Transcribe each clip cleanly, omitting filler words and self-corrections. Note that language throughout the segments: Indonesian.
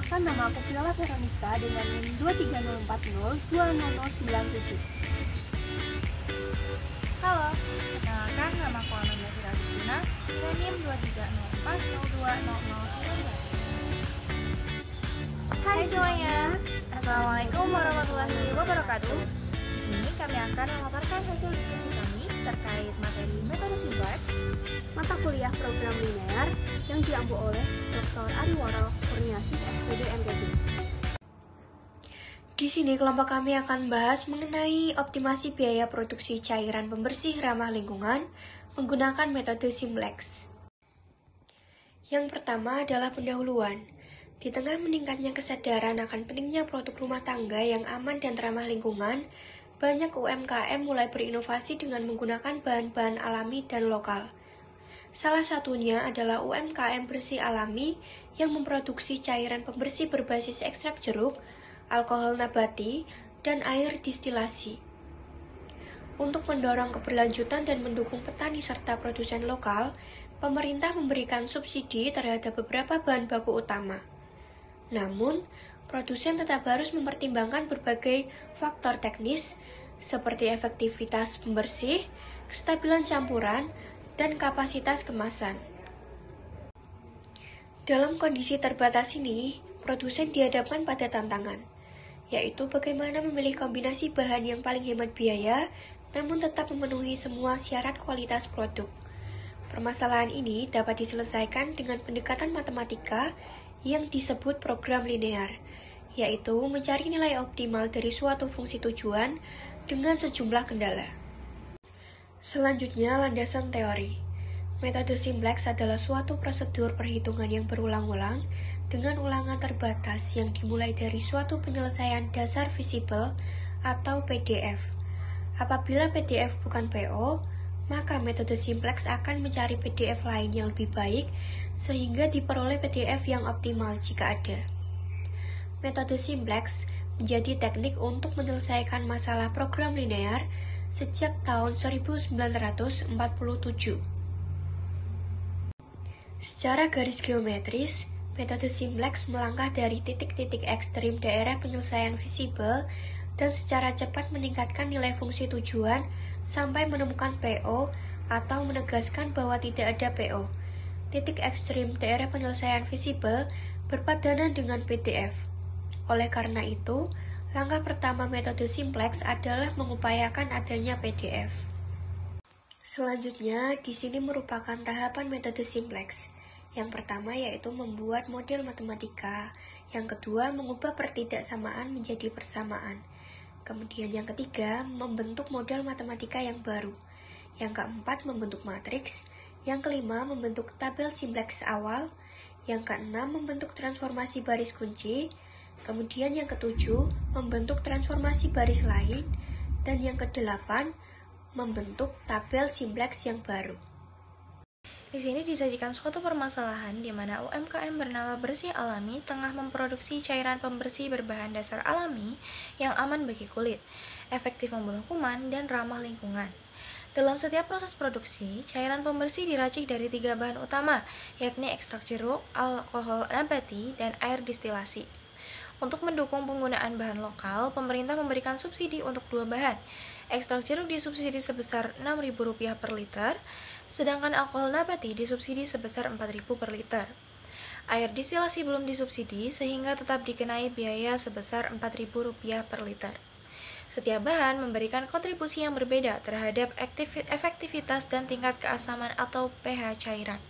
Perkenalkan, nama aku Viola Veronica dengan NIM 23040200097. Halo, perkenalkan nama aku Amanda Fira Agustina dengan NIM 230402119. Hai semuanya, Assalamualaikum warahmatullahi wabarakatuh. Di sini kami akan memaparkan hasil diskusi kami terkait materi metode simplex, mata kuliah program linear yang diampu oleh Dr. Ariworo Kurniasih SPD MTB. Di sini kelompok kami akan bahas mengenai optimasi biaya produksi cairan pembersih ramah lingkungan menggunakan metode simplex. Yang pertama adalah pendahuluan. Di tengah meningkatnya kesadaran akan pentingnya produk rumah tangga yang aman dan ramah lingkungan, banyak UMKM mulai berinovasi dengan menggunakan bahan-bahan alami dan lokal. Salah satunya adalah UMKM bersih alami yang memproduksi cairan pembersih berbasis ekstrak jeruk, alkohol nabati, dan air distilasi. Untuk mendorong keberlanjutan dan mendukung petani serta produsen lokal, pemerintah memberikan subsidi terhadap beberapa bahan baku utama. Namun, produsen tetap harus mempertimbangkan berbagai faktor teknis seperti efektivitas pembersih, kestabilan campuran, dan kapasitas kemasan. Dalam kondisi terbatas ini, produsen dihadapkan pada tantangan, yaitu bagaimana memilih kombinasi bahan yang paling hemat biaya, namun tetap memenuhi semua syarat kualitas produk. Permasalahan ini dapat diselesaikan dengan pendekatan matematika yang disebut program linear, yaitu mencari nilai optimal dari suatu fungsi tujuan dengan sejumlah kendala. Selanjutnya, landasan teori. Metode simplex adalah suatu prosedur perhitungan yang berulang-ulang dengan ulangan terbatas yang dimulai dari suatu penyelesaian dasar visible atau PDF. Apabila PDF bukan PO, maka metode simplex akan mencari PDF lain yang lebih baik sehingga diperoleh PDF yang optimal jika ada. Metode simplex menjadi teknik untuk menyelesaikan masalah program linear sejak tahun 1947. Secara garis geometris, metode simplex melangkah dari titik-titik ekstrim daerah penyelesaian visible dan secara cepat meningkatkan nilai fungsi tujuan sampai menemukan PO atau menegaskan bahwa tidak ada PO. Titik ekstrim daerah penyelesaian visible berpadanan dengan PDF. Oleh karena itu, langkah pertama metode simplex adalah mengupayakan adanya PDF. Selanjutnya, di sini merupakan tahapan metode simplex. Yang pertama yaitu membuat model matematika, yang kedua mengubah pertidaksamaan menjadi persamaan. Kemudian yang ketiga, membentuk model matematika yang baru. Yang keempat, membentuk matriks. Yang kelima, membentuk tabel simplex awal. Yang keenam, membentuk transformasi baris kunci. Kemudian yang ketujuh, membentuk transformasi baris lain. Dan yang kedelapan, membentuk tabel simplex yang baru. Di sini disajikan suatu permasalahan di mana UMKM bernama Bersih Alami tengah memproduksi cairan pembersih berbahan dasar alami yang aman bagi kulit, efektif membunuh kuman, dan ramah lingkungan. Dalam setiap proses produksi, cairan pembersih diracik dari 3 bahan utama, yakni ekstrak jeruk, alkohol nabati, dan air distilasi. Untuk mendukung penggunaan bahan lokal, pemerintah memberikan subsidi untuk 2 bahan. Ekstrak jeruk disubsidi sebesar Rp6.000 per liter, sedangkan alkohol nabati disubsidi sebesar Rp4.000 per liter. Air distilasi belum disubsidi sehingga tetap dikenai biaya sebesar Rp4.000 per liter. Setiap bahan memberikan kontribusi yang berbeda terhadap efektivitas dan tingkat keasaman atau pH cairan.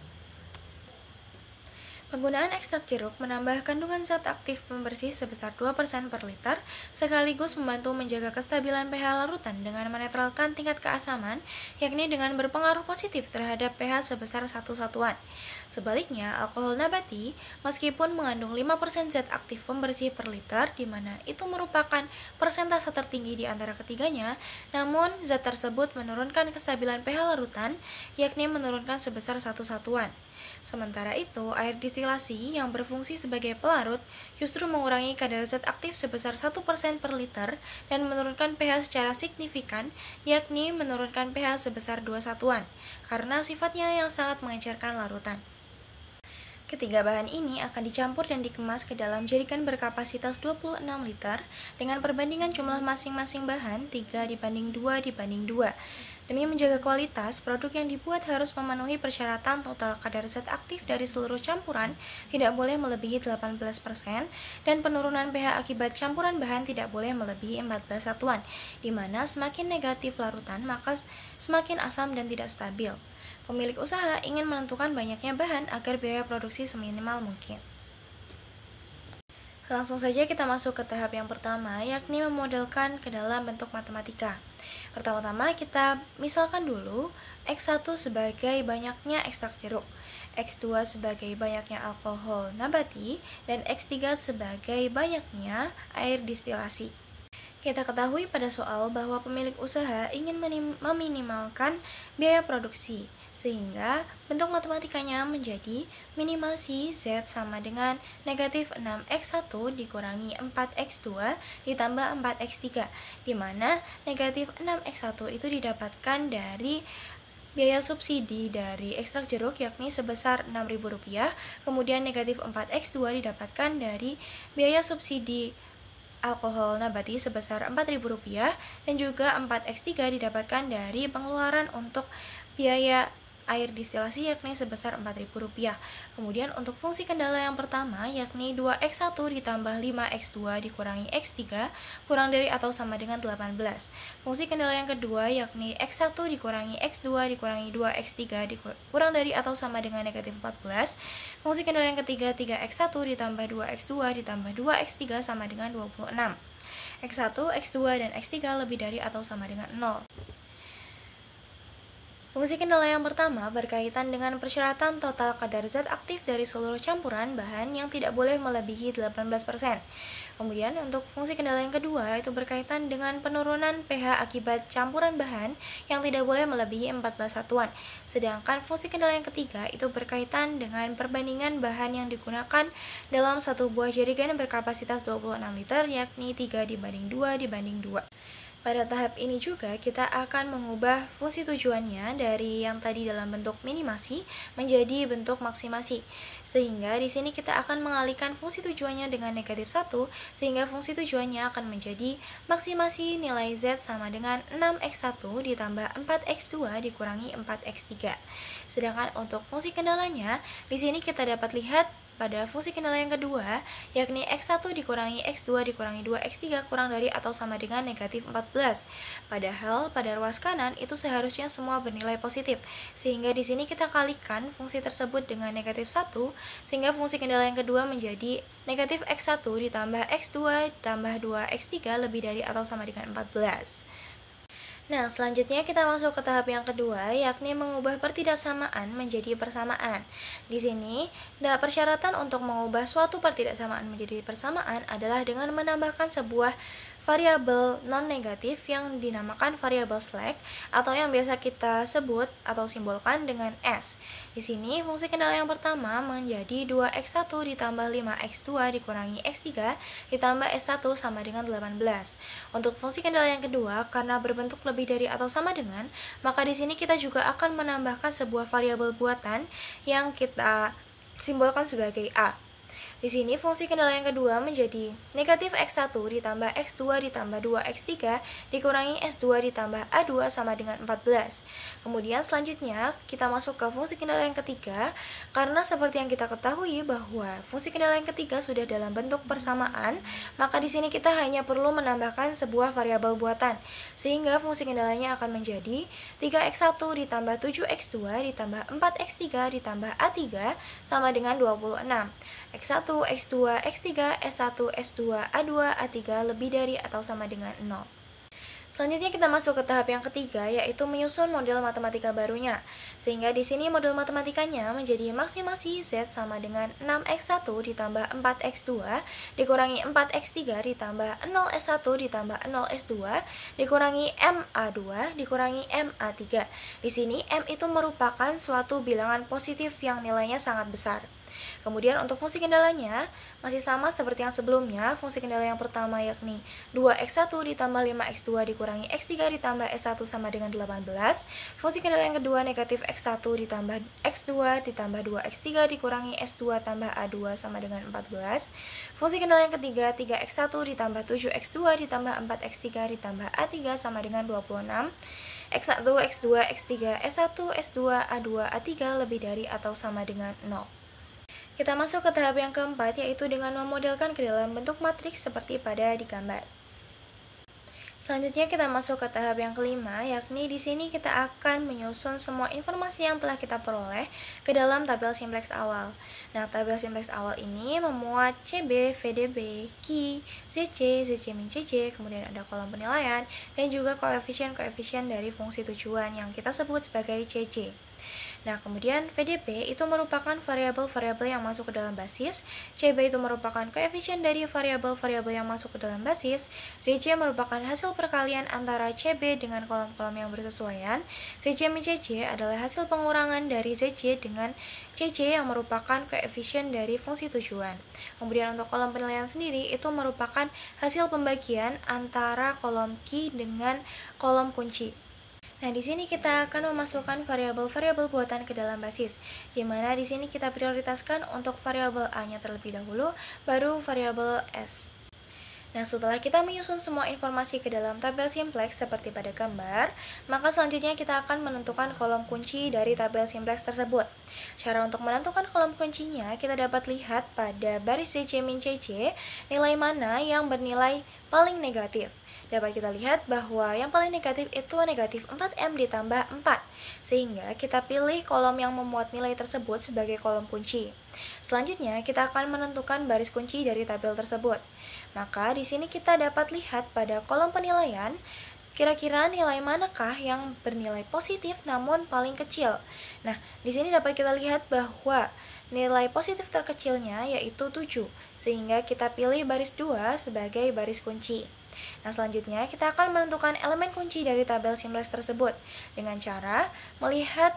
Penggunaan ekstrak jeruk menambah kandungan zat aktif pembersih sebesar 2% per liter, sekaligus membantu menjaga kestabilan pH larutan dengan menetralkan tingkat keasaman, yakni dengan berpengaruh positif terhadap pH sebesar 1 satuan. Sebaliknya, alkohol nabati, meskipun mengandung 5% zat aktif pembersih per liter, di mana itu merupakan persentase tertinggi di antara ketiganya, namun zat tersebut menurunkan kestabilan pH larutan, yakni menurunkan sebesar 1 satuan. Sementara itu, air distilasi yang berfungsi sebagai pelarut justru mengurangi kadar zat aktif sebesar 1% per liter dan menurunkan pH secara signifikan, yakni menurunkan pH sebesar 2 satuan, karena sifatnya yang sangat mengencerkan larutan. Ketiga bahan ini akan dicampur dan dikemas ke dalam jerigen berkapasitas 26 liter dengan perbandingan jumlah masing-masing bahan 3:2:2. Demi menjaga kualitas, produk yang dibuat harus memenuhi persyaratan total kadar zat aktif dari seluruh campuran tidak boleh melebihi 18% dan penurunan pH akibat campuran bahan tidak boleh melebihi 14 satuan, di mana semakin negatif larutan maka semakin asam dan tidak stabil. Pemilik usaha ingin menentukan banyaknya bahan agar biaya produksi seminimal mungkin. Langsung saja kita masuk ke tahap yang pertama, yakni memodelkan ke dalam bentuk matematika. Pertama-tama kita misalkan dulu X1 sebagai banyaknya ekstrak jeruk, X2 sebagai banyaknya alkohol nabati, dan X3 sebagai banyaknya air distilasi. Kita ketahui pada soal bahwa pemilik usaha ingin meminimalkan biaya produksi, sehingga bentuk matematikanya menjadi minimal si Z sama dengan negatif 6X1 dikurangi 4X2 ditambah 4X3, di mana negatif 6X1 itu didapatkan dari biaya subsidi dari ekstrak jeruk yakni sebesar Rp6.000, kemudian negatif 4X2 didapatkan dari biaya subsidi alkohol nabati sebesar Rp4.000 dan juga 4X3 didapatkan dari pengeluaran untuk biaya air distilasi yakni sebesar Rp4.000. Kemudian untuk fungsi kendala yang pertama yakni 2X1 ditambah 5X2 dikurangi X3 kurang dari atau sama dengan 18. Fungsi kendala yang kedua yakni X1 dikurangi X2 dikurangi 2X3 kurang dari atau sama dengan negatif 14. Fungsi kendala yang ketiga 3X1 ditambah 2X2 ditambah 2X3 sama dengan 26. X1, X2, dan X3 lebih dari atau sama dengan 0. Fungsi kendala yang pertama berkaitan dengan persyaratan total kadar zat aktif dari seluruh campuran bahan yang tidak boleh melebihi 18%. Kemudian untuk fungsi kendala yang kedua itu berkaitan dengan penurunan pH akibat campuran bahan yang tidak boleh melebihi 14 satuan. Sedangkan fungsi kendala yang ketiga itu berkaitan dengan perbandingan bahan yang digunakan dalam satu buah jerigen berkapasitas 26 liter yakni 3:2:2. Pada tahap ini juga kita akan mengubah fungsi tujuannya dari yang tadi dalam bentuk minimasi menjadi bentuk maksimasi. Sehingga di sini kita akan mengalihkan fungsi tujuannya dengan negatif 1 sehingga fungsi tujuannya akan menjadi maksimasi nilai Z sama dengan 6X1 ditambah 4X2 dikurangi 4X3. Sedangkan untuk fungsi kendalanya di sini kita dapat lihat pada fungsi kendala yang kedua, yakni X1 dikurangi X2 dikurangi 2X3 kurang dari atau sama dengan negatif 14. Padahal pada ruas kanan itu seharusnya semua bernilai positif. Sehingga di sini kita kalikan fungsi tersebut dengan negatif 1, sehingga fungsi kendala yang kedua menjadi negatif X1 ditambah X2 ditambah 2X3 lebih dari atau sama dengan 14. Nah, selanjutnya kita masuk ke tahap yang kedua, yakni mengubah pertidaksamaan menjadi persamaan. Di sini, persyaratan untuk mengubah suatu pertidaksamaan menjadi persamaan adalah dengan menambahkan sebuah variabel non-negatif yang dinamakan variabel slack atau yang biasa kita sebut atau simbolkan dengan S. Di sini fungsi kendala yang pertama menjadi 2X1 ditambah 5X2 dikurangi X3 ditambah S1 sama dengan 18. Untuk fungsi kendala yang kedua, karena berbentuk lebih dari atau sama dengan, maka di sini kita juga akan menambahkan sebuah variabel buatan yang kita simbolkan sebagai A. Di sini fungsi kendala yang kedua menjadi negatif X1 ditambah X2 ditambah 2X3 dikurangi S2 ditambah A2 sama dengan 14. Kemudian selanjutnya kita masuk ke fungsi kendala yang ketiga, karena seperti yang kita ketahui bahwa fungsi kendala yang ketiga sudah dalam bentuk persamaan, maka di sini kita hanya perlu menambahkan sebuah variabel buatan, sehingga fungsi kendalanya akan menjadi 3X1 ditambah 7X2 ditambah 4X3 ditambah A3 sama dengan 26. X1, X2, X3, S1, S2, A2, A3 lebih dari atau sama dengan 0. Selanjutnya kita masuk ke tahap yang ketiga, yaitu menyusun model matematika barunya. Sehingga di sini model matematikanya menjadi maksimasi Z sama dengan 6X1 ditambah 4X2 dikurangi 4X3 ditambah 0S1 ditambah 0S2 dikurangi MA2 dikurangi MA3. Di sini M itu merupakan suatu bilangan positif yang nilainya sangat besar. Kemudian untuk fungsi kendalanya masih sama seperti yang sebelumnya. Fungsi kendala yang pertama yakni 2x1 ditambah 5x2 dikurangi x3 ditambah s1 sama dengan 18. Fungsi kendala yang kedua negatif x1 ditambah x2 ditambah 2x3 dikurangi s2 tambah a2 sama dengan 14. Fungsi kendala yang ketiga 3x1 ditambah 7x2 ditambah 4x3 ditambah a3 sama dengan 26. x1, x2, x3, s1, s2, a2, a3 lebih dari atau sama dengan 0. Kita masuk ke tahap yang keempat, yaitu dengan memodelkan ke dalam bentuk matriks seperti pada di gambar. Selanjutnya kita masuk ke tahap yang kelima, yakni di sini kita akan menyusun semua informasi yang telah kita peroleh ke dalam tabel simplex awal. Nah, tabel simplex awal ini memuat CB, VDB, Ki, ZC, ZC min CC, kemudian ada kolom penilaian, dan juga koefisien-koefisien dari fungsi tujuan yang kita sebut sebagai CC. Nah, kemudian VDB itu merupakan variabel-variabel yang masuk ke dalam basis, CB itu merupakan koefisien dari variabel-variabel yang masuk ke dalam basis, ZC merupakan hasil perkalian antara CB dengan kolom-kolom yang bersesuaian, ZC min CC adalah hasil pengurangan dari ZC dengan CC yang merupakan koefisien dari fungsi tujuan. Kemudian untuk kolom penilaian sendiri itu merupakan hasil pembagian antara kolom Ki dengan kolom kunci. Nah, di sini kita akan memasukkan variabel-variabel buatan ke dalam basis, di mana di sini kita prioritaskan untuk variabel A-nya terlebih dahulu, baru variabel S. Nah, setelah kita menyusun semua informasi ke dalam tabel simplex seperti pada gambar, maka selanjutnya kita akan menentukan kolom kunci dari tabel simplex tersebut. Cara untuk menentukan kolom kuncinya, kita dapat lihat pada baris ZC min CC, nilai mana yang bernilai paling negatif. Dapat kita lihat bahwa yang paling negatif itu negatif 4M ditambah 4, sehingga kita pilih kolom yang memuat nilai tersebut sebagai kolom kunci. Selanjutnya, kita akan menentukan baris kunci dari tabel tersebut. Maka di sini kita dapat lihat pada kolom penilaian, kira-kira nilai manakah yang bernilai positif namun paling kecil. Nah, di sini dapat kita lihat bahwa nilai positif terkecilnya yaitu 7, sehingga kita pilih baris 2 sebagai baris kunci. Nah, selanjutnya kita akan menentukan elemen kunci dari tabel simplex tersebut dengan cara melihat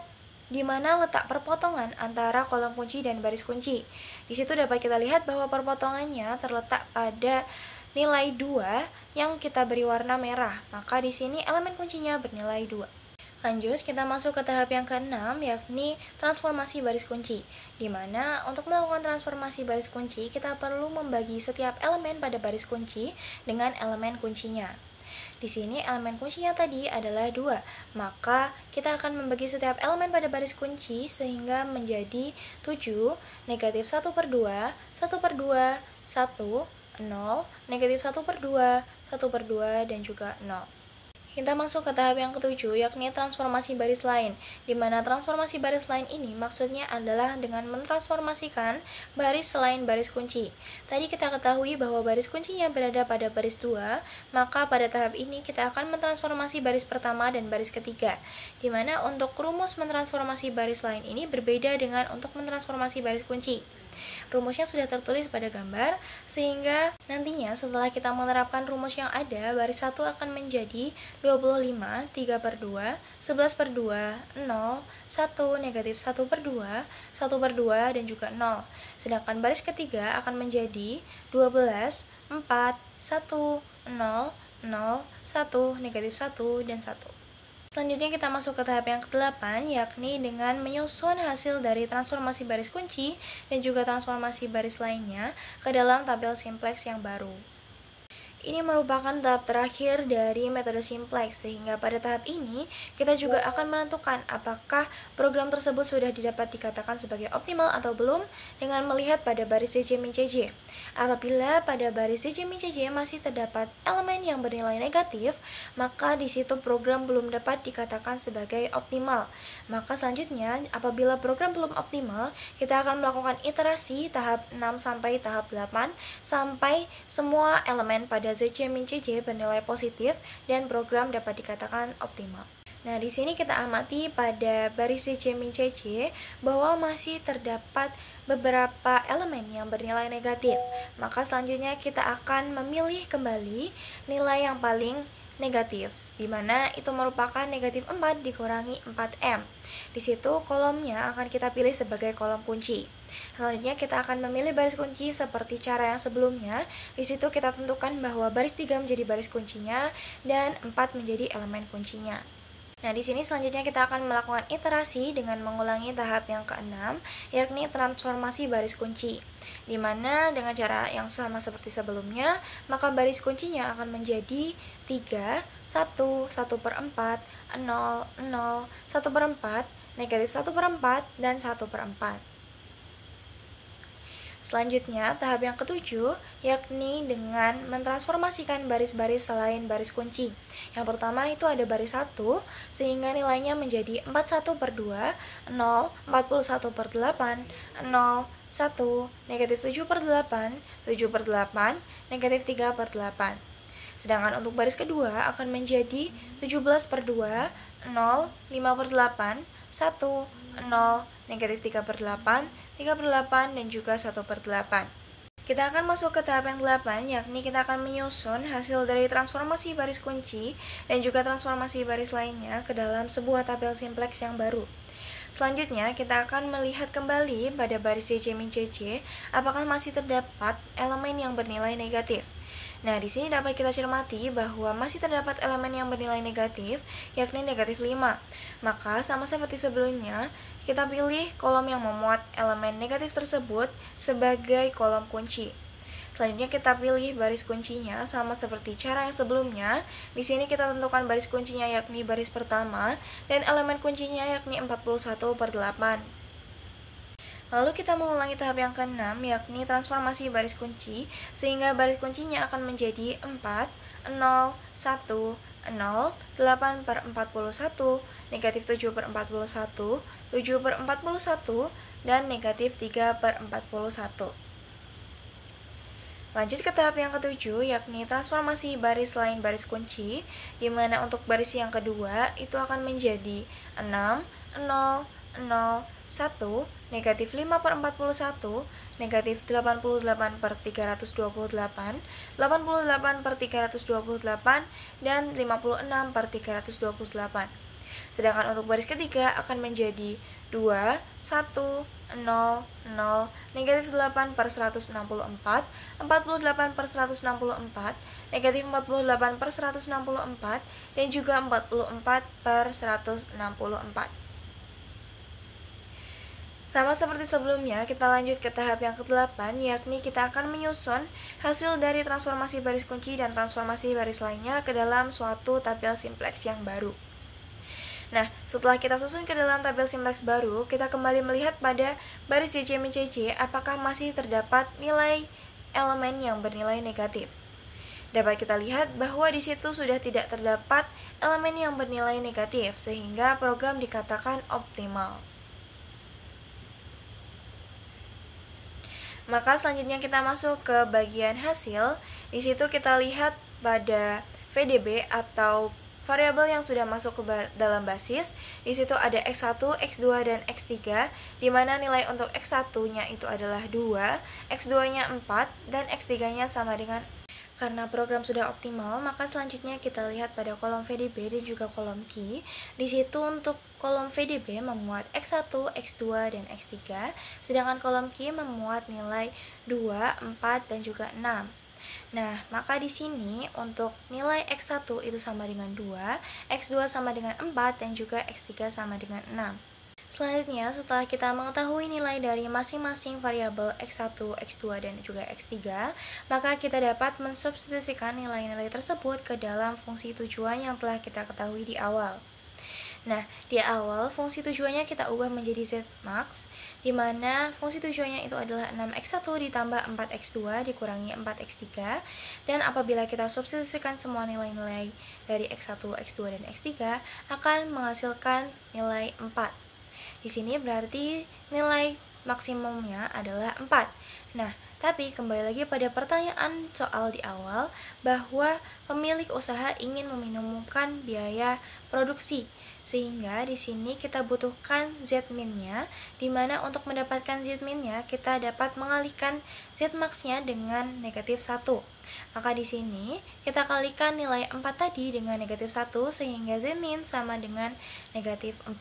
di mana letak perpotongan antara kolom kunci dan baris kunci. Di situ dapat kita lihat bahwa perpotongannya terletak pada nilai 2 yang kita beri warna merah. Maka di sini elemen kuncinya bernilai 2. Lanjut, kita masuk ke tahap yang keenam, yakni transformasi baris kunci, di mana untuk melakukan transformasi baris kunci, kita perlu membagi setiap elemen pada baris kunci dengan elemen kuncinya. Di sini elemen kuncinya tadi adalah 2, maka kita akan membagi setiap elemen pada baris kunci sehingga menjadi 7, negatif 1/2, 1/2, 1, 0, negatif 1/2, 1/2, dan juga 0. Kita masuk ke tahap yang ketujuh, yakni transformasi baris lain, di mana transformasi baris lain ini maksudnya adalah dengan mentransformasikan baris selain baris kunci. Tadi kita ketahui bahwa baris kuncinya berada pada baris 2, maka pada tahap ini kita akan mentransformasi baris pertama dan baris ketiga, di mana untuk rumus mentransformasi baris lain ini berbeda dengan untuk mentransformasi baris kunci. Rumusnya sudah tertulis pada gambar, sehingga nantinya setelah kita menerapkan rumus yang ada, baris 1 akan menjadi 25, 3/2, 11/2, 0, 1, negatif 1/2, 1/2, dan juga 0. Sedangkan baris ketiga akan menjadi 12, 4, 1, 0, 0, 1, negatif 1, dan 1. Selanjutnya kita masuk ke tahap yang ke-8, yakni dengan menyusun hasil dari transformasi baris kunci dan juga transformasi baris lainnya ke dalam tabel simplex yang baru. Ini merupakan tahap terakhir dari metode simplex, sehingga pada tahap ini kita juga akan menentukan apakah program tersebut sudah dapat dikatakan sebagai optimal atau belum dengan melihat pada baris ZC min CC. Apabila pada baris ZC min CC masih terdapat elemen yang bernilai negatif, maka di situ program belum dapat dikatakan sebagai optimal. Maka selanjutnya, apabila program belum optimal, kita akan melakukan iterasi tahap 6 sampai tahap 8 sampai semua elemen pada ZC min CC bernilai positif dan program dapat dikatakan optimal. Nah, di sini kita amati pada baris ZC min CC bahwa masih terdapat beberapa elemen yang bernilai negatif. Maka selanjutnya kita akan memilih kembali nilai yang paling negatif, di mana itu merupakan negatif 4 dikurangi 4M. Di situ kolomnya akan kita pilih sebagai kolom kunci. Selanjutnya kita akan memilih baris kunci seperti cara yang sebelumnya. Di situ kita tentukan bahwa baris 3 menjadi baris kuncinya dan 4 menjadi elemen kuncinya. Nah, di sini selanjutnya kita akan melakukan iterasi dengan mengulangi tahap yang keenam, yakni transformasi baris kunci. Di mana dengan cara yang sama seperti sebelumnya, maka baris kuncinya akan menjadi 3, 1, 1/4, 0, 0, 1/4, negatif 1/4, dan 1/4. Selanjutnya, tahap yang ketujuh, yakni dengan mentransformasikan baris-baris selain baris kunci. Yang pertama itu ada baris 1, sehingga nilainya menjadi 41/2, 0, 41/8, 0, 1, negatif 7/8, 7/8, negatif 3/8. Sedangkan untuk baris kedua akan menjadi 17/2, 0, 5/8, 1, 0, negatif 3/8, 3/8, dan juga 1/8. Kita akan masuk ke tahap yang 8, yakni kita akan menyusun hasil dari transformasi baris kunci dan juga transformasi baris lainnya ke dalam sebuah tabel simplex yang baru. Selanjutnya, kita akan melihat kembali pada baris CC-CC apakah masih terdapat elemen yang bernilai negatif. Nah, di sini dapat kita cermati bahwa masih terdapat elemen yang bernilai negatif, yakni negatif 5. Maka, sama seperti sebelumnya, kita pilih kolom yang memuat elemen negatif tersebut sebagai kolom kunci. Selanjutnya kita pilih baris kuncinya sama seperti cara yang sebelumnya. Di sini kita tentukan baris kuncinya yakni baris pertama dan elemen kuncinya yakni 41/8. Lalu kita mengulangi tahap yang ke-6, yakni transformasi baris kunci, sehingga baris kuncinya akan menjadi 4, 0, 1, 0, 8/41, negatif 7/41, 7/41, dan negatif 3/41. Lanjut ke tahap yang ke-7, yakni transformasi baris selain baris kunci, di mana untuk baris yang kedua itu akan menjadi 6, 0, 0, 1, negatif 5/41, negatif 88/328, 88/328, dan 56/328. Sedangkan untuk baris ketiga akan menjadi 2, 1, 0, 0, negatif 8/164, 48/164, negatif 48/164, dan juga 44/164. Sama seperti sebelumnya, kita lanjut ke tahap yang ke-8, yakni kita akan menyusun hasil dari transformasi baris kunci dan transformasi baris lainnya ke dalam suatu tabel simplex yang baru. Nah, setelah kita susun ke dalam tabel simplex baru, kita kembali melihat pada baris CC-CC apakah masih terdapat nilai elemen yang bernilai negatif. Dapat kita lihat bahwa di situ sudah tidak terdapat elemen yang bernilai negatif, sehingga program dikatakan optimal. Maka selanjutnya kita masuk ke bagian hasil. Di situ kita lihat pada VDB atau variabel yang sudah masuk ke dalam basis. Di situ ada X1, X2, dan X3, di mana nilai untuk X1-nya itu adalah 2, X2-nya 4, dan X3-nya sama dengan. Karena program sudah optimal, maka selanjutnya kita lihat pada kolom VDB dan juga kolom key. Di situ untuk kolom VDB memuat X1, X2, dan X3, sedangkan kolom key memuat nilai 2, 4, dan juga 6. Nah, maka di sini untuk nilai X1 itu sama dengan 2, X2 sama dengan 4, dan juga X3 sama dengan 6. Selanjutnya, setelah kita mengetahui nilai dari masing-masing variabel X1, X2, dan juga X3, maka kita dapat mensubstitusikan nilai-nilai tersebut ke dalam fungsi tujuan yang telah kita ketahui di awal. Nah, di awal fungsi tujuannya kita ubah menjadi zmax, di mana fungsi tujuannya itu adalah 6x1 ditambah 4x2 dikurangi 4x3, dan apabila kita substitusikan semua nilai-nilai dari x1, x2, dan x3 akan menghasilkan nilai 4. Di sini berarti nilai maksimumnya adalah 4. Nah, tapi kembali lagi pada pertanyaan soal di awal bahwa pemilik usaha ingin meminimumkan biaya produksi, sehingga di sini kita butuhkan Z-min-nya, di mana untuk mendapatkan Z-min-nya kita dapat mengalihkan Z-max-nya dengan negatif 1. Maka di sini kita kalikan nilai 4 tadi dengan negatif 1 sehingga Z-min sama dengan negatif 4.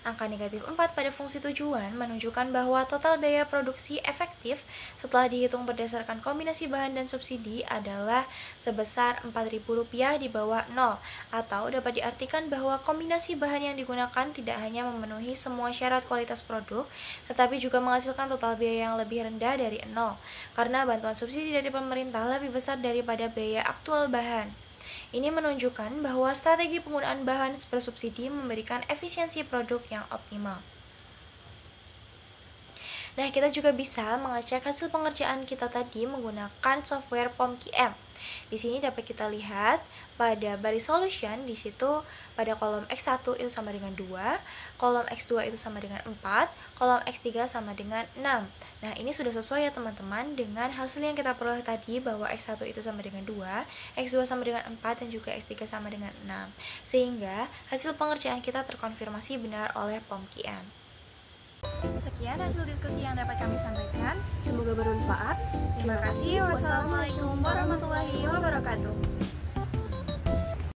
Angka negatif 4 pada fungsi tujuan menunjukkan bahwa total biaya produksi efektif setelah dihitung berdasarkan kombinasi bahan dan subsidi adalah sebesar Rp4.000 di bawah 0, atau dapat diartikan bahwa kombinasi bahan yang digunakan tidak hanya memenuhi semua syarat kualitas produk, tetapi juga menghasilkan total biaya yang lebih rendah dari 0, karena bantuan subsidi dari pemerintah lebih besar daripada biaya aktual bahan. Ini menunjukkan bahwa strategi penggunaan bahan bersubsidi memberikan efisiensi produk yang optimal. Nah, kita juga bisa mengecek hasil pengerjaan kita tadi menggunakan software POM-QM. Di sini dapat kita lihat pada baris solution, di situ pada kolom X1 itu sama dengan 2, kolom X2 itu sama dengan 4, kolom X3 sama dengan 6. Nah, ini sudah sesuai ya teman-teman dengan hasil yang kita peroleh tadi, bahwa X1 itu sama dengan 2, X2 sama dengan 4, dan juga X3 sama dengan 6. Sehingga hasil pengerjaan kita terkonfirmasi benar oleh POM-QM. Sekian hasil diskusi yang dapat kami sampaikan. Semoga bermanfaat. Terima kasih. Wassalamualaikum warahmatullahi wabarakatuh.